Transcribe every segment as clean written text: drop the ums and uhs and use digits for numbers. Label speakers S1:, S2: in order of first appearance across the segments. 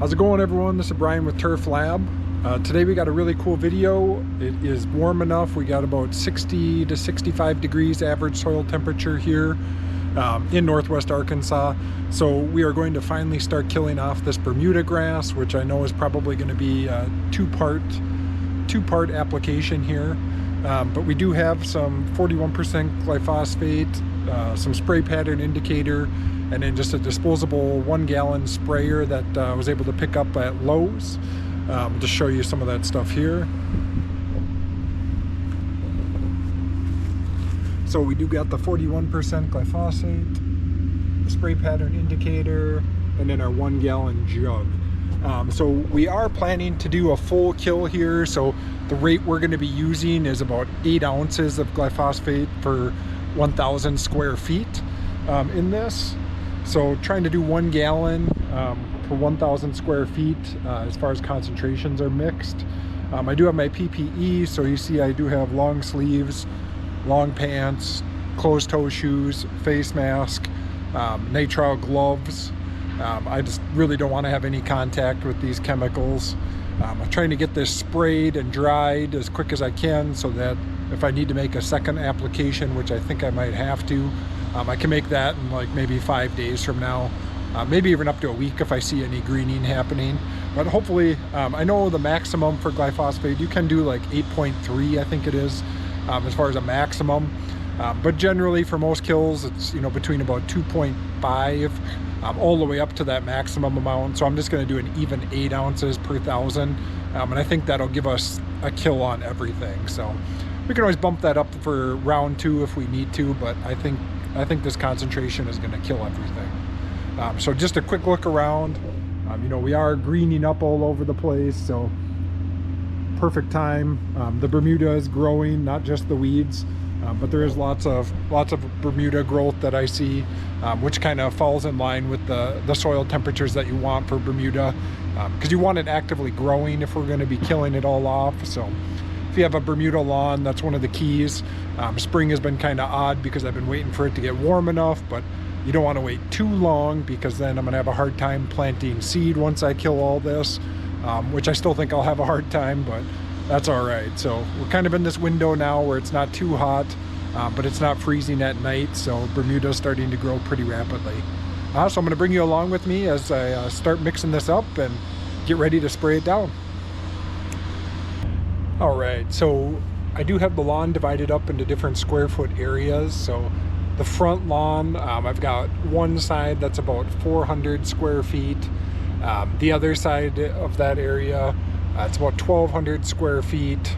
S1: How's it going, everyone? This is Brian with Turf Lab. Today we got a really cool video. It is warm enough. We got about 60 to 65 degrees average soil temperature here in northwest Arkansas. So we are going to finally start killing off this Bermuda grass, which I know is probably going to be a two-part application here. But we do have some 41% glyphosate, some spray pattern indicator, and then just a disposable 1 gallon sprayer that I was able to pick up at Lowe's. Just show you some of that stuff here. So we do got the 41% glyphosate, the spray pattern indicator, and then our 1 gallon jug. So we are planning to do a full kill here. So the rate we're going to be using is about 8 ounces of glyphosate per 1,000 square feet in this. So trying to do 1 gallon per 1,000 square feet as far as concentrations are mixed. I do have my PPE, so you see I do have long sleeves, long pants, closed toe shoes, face mask, nitrile gloves. I just really don't want to have any contact with these chemicals. I'm trying to get this sprayed and dried as quick as I can so that if I need to make a second application, which I think I might have to, I can make that in like maybe 5 days from now, maybe even up to a week if I see any greening happening. But hopefully, I know the maximum for glyphosate, you can do like 8.3, I think it is, as far as a maximum. But generally for most kills, it's between about 2.5 all the way up to that maximum amount. So I'm just going to do an even 8 ounces per 1,000, and I think that'll give us a kill on everything. So we can always bump that up for round 2 if we need to, but I think this concentration is going to kill everything. So just a quick look around. We are greening up all over the place, so perfect time. The Bermuda is growing, not just the weeds, but there is lots of Bermuda growth that I see, which kind of falls in line with the soil temperatures that you want for Bermuda, because you want it actively growing if we're going to be killing it all off. So if you have a Bermuda lawn, that's one of the keys. Spring has been kind of odd because I've been waiting for it to get warm enough, but you don't want to wait too long because then I'm going to have a hard time planting seed once I kill all this, which I still think I'll have a hard time, but that's all right. So we're kind of in this window now where it's not too hot, but it's not freezing at night, so Bermuda's starting to grow pretty rapidly. So I'm going to bring you along with me as I start mixing this up and get ready to spray it down. All right, so I do have the lawn divided up into different square foot areas. So the front lawn, I've got one side that's about 400 square feet. The other side of that area, it's about 1,200 square feet,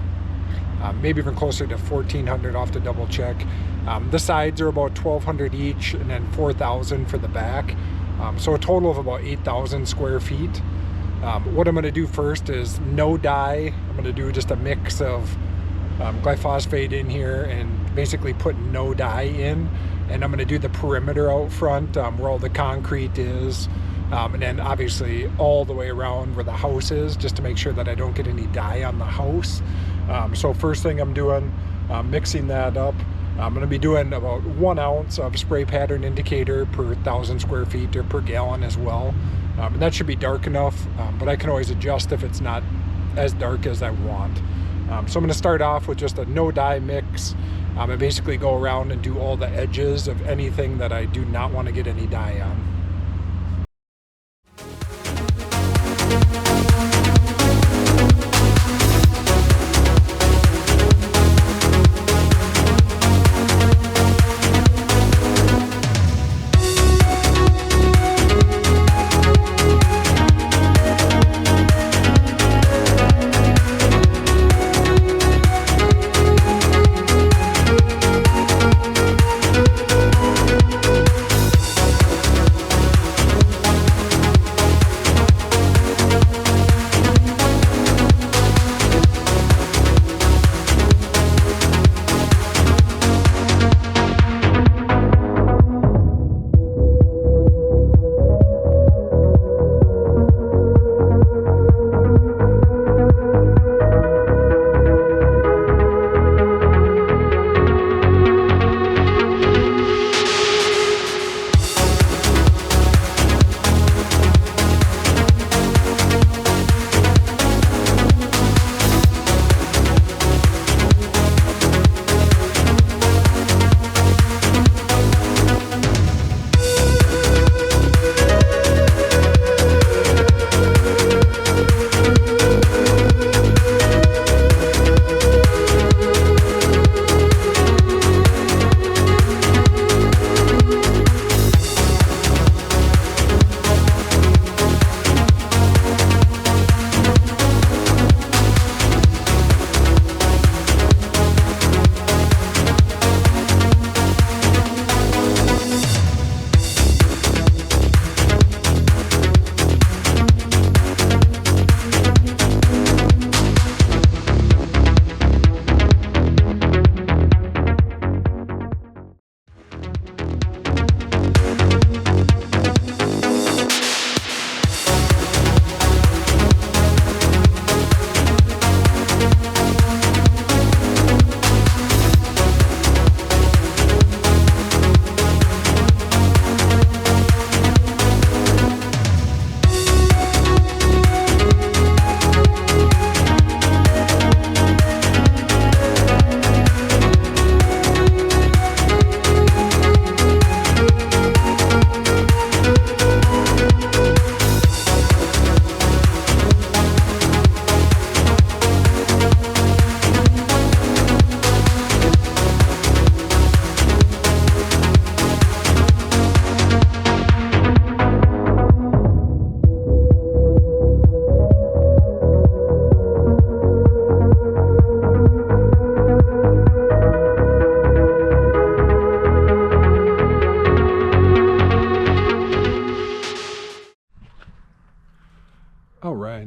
S1: maybe even closer to 1,400. I'll have to double check. The sides are about 1,200 each, and then 4,000 for the back. So a total of about 8,000 square feet. What I'm going to do first is no dye. I'm going to do just a mix of glyphosate in here and basically put no dye in, and I'm going to do the perimeter out front where all the concrete is, and then obviously all the way around where the house is, just to make sure that I don't get any dye on the house. So first thing I'm doing, mixing that up. I'm going to be doing about 1 ounce of spray pattern indicator per 1,000 square feet or per gallon as well, and that should be dark enough, but I can always adjust if it's not as dark as I want. So I'm going to start off with just a no dye mix. I basically go around and do all the edges of anything that I do not want to get any dye on.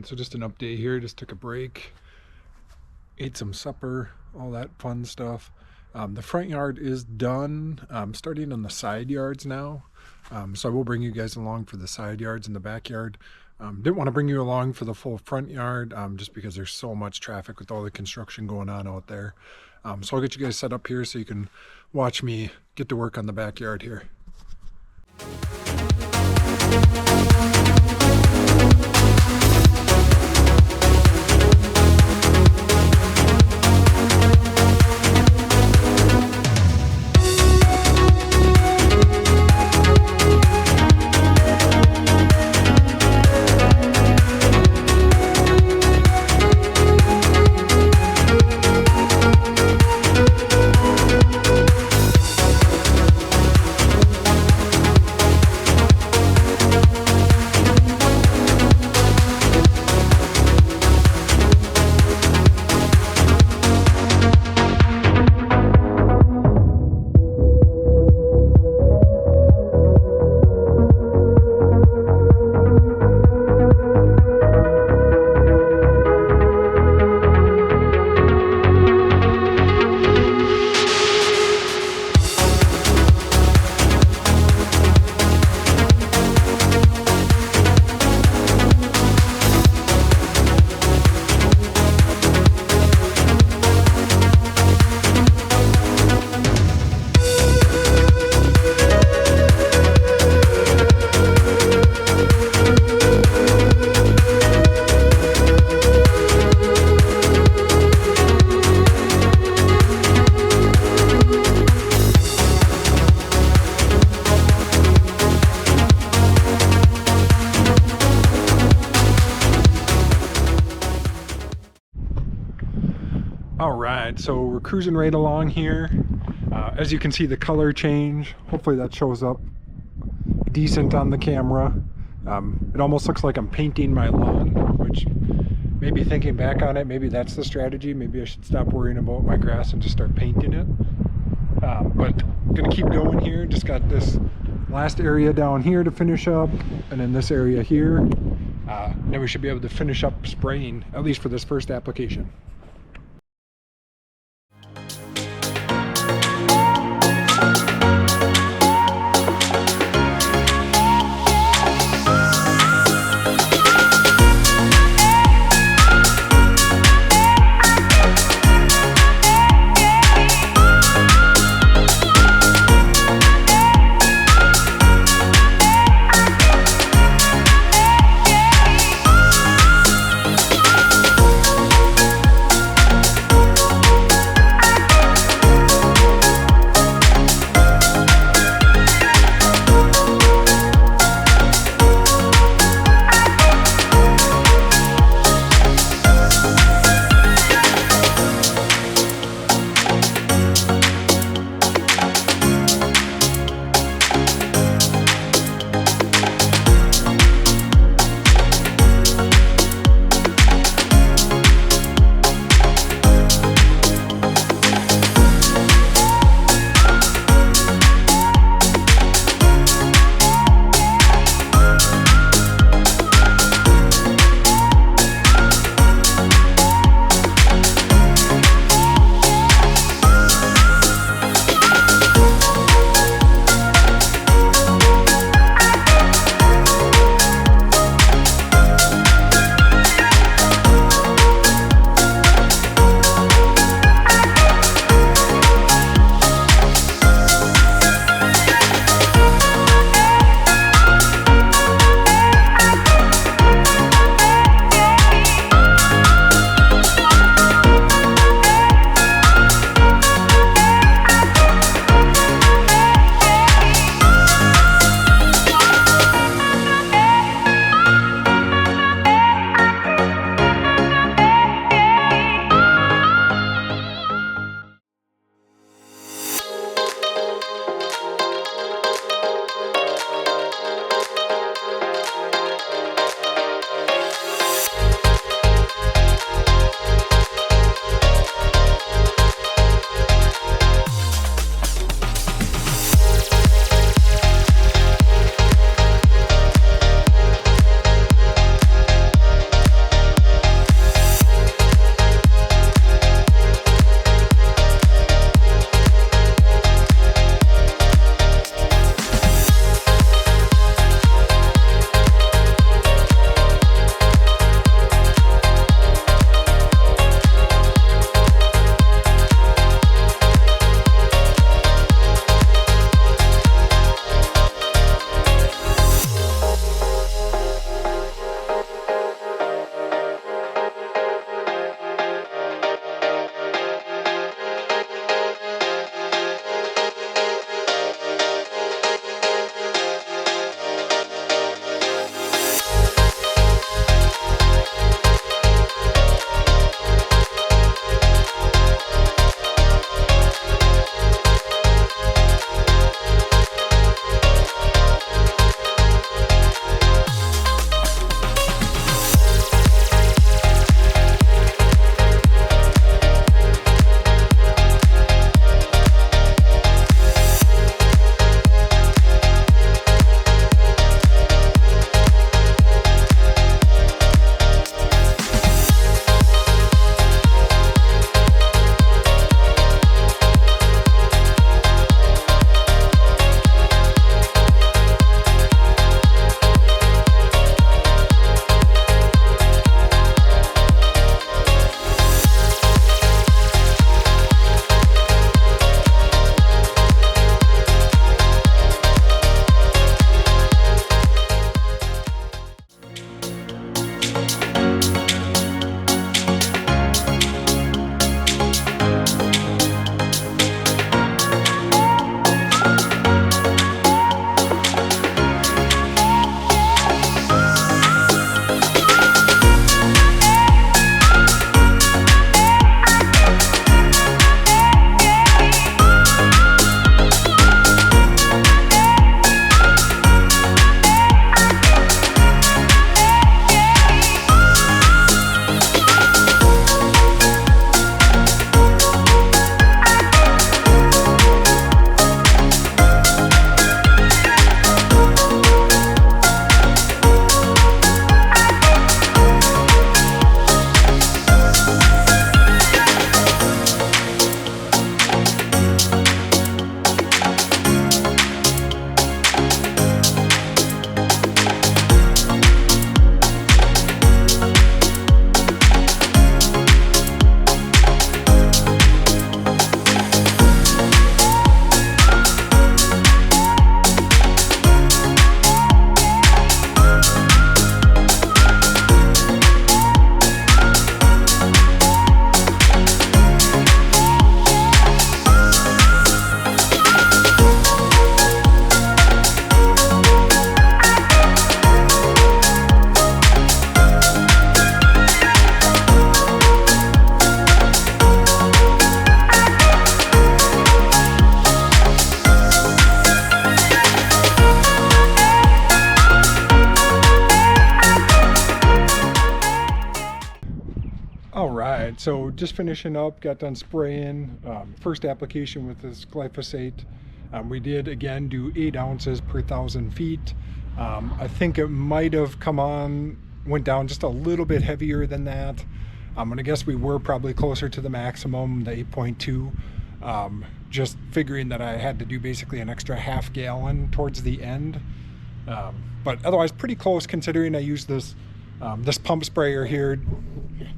S1: right, so just an update here. Just took a break, ate some supper, all that fun stuff. The front yard is done. Starting on the side yards now. So I will bring you guys along for the side yards and the backyard. Didn't want to bring you along for the full front yard just because there's so much traffic with all the construction going on out there. So I'll get you guys set up here so you can watch me get to work on the backyard here. All right, so we're cruising right along here. As you can see, the color change. Hopefully that shows up decent on the camera. It almost looks like I'm painting my lawn, which maybe thinking back on it, maybe that's the strategy. Maybe I should stop worrying about my grass and just start painting it. But I'm gonna keep going here. Just got this last area down here to finish up, and then this area here. Then we should be able to finish up spraying, at least for this first application. right, so just finishing up, got done spraying. First application with this glyphosate. We did again do 8 ounces per 1,000 feet. I think it might have went down just a little bit heavier than that. I'm gonna guess we were probably closer to the maximum, the 8.2. Just figuring that I had to do basically an extra half gallon towards the end. But otherwise pretty close, considering I used this pump sprayer here,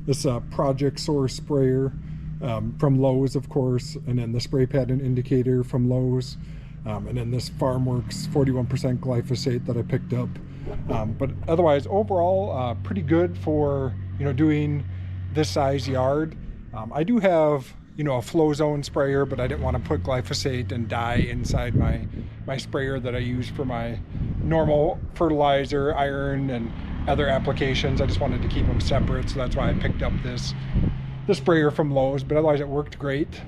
S1: this Project Source sprayer from Lowe's, of course, and then the spray pattern indicator from Lowe's, and then this FarmWorks 41% glyphosate that I picked up. But otherwise, overall, pretty good for doing this size yard. I do have a flow zone sprayer, but I didn't want to put glyphosate and dye inside my sprayer that I use for my normal fertilizer, iron, and other applications. I just wanted to keep them separate, so that's why I picked up this sprayer from Lowe's. But otherwise, it worked great.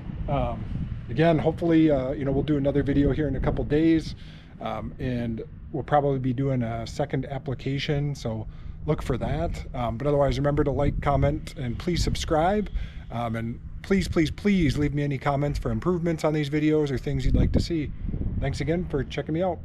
S1: Again, hopefully, we'll do another video here in a couple days, and we'll probably be doing a second application, so look for that. But otherwise, remember to like, comment, and please subscribe. And please leave me any comments for improvements on these videos or things you'd like to see. Thanks again for checking me out.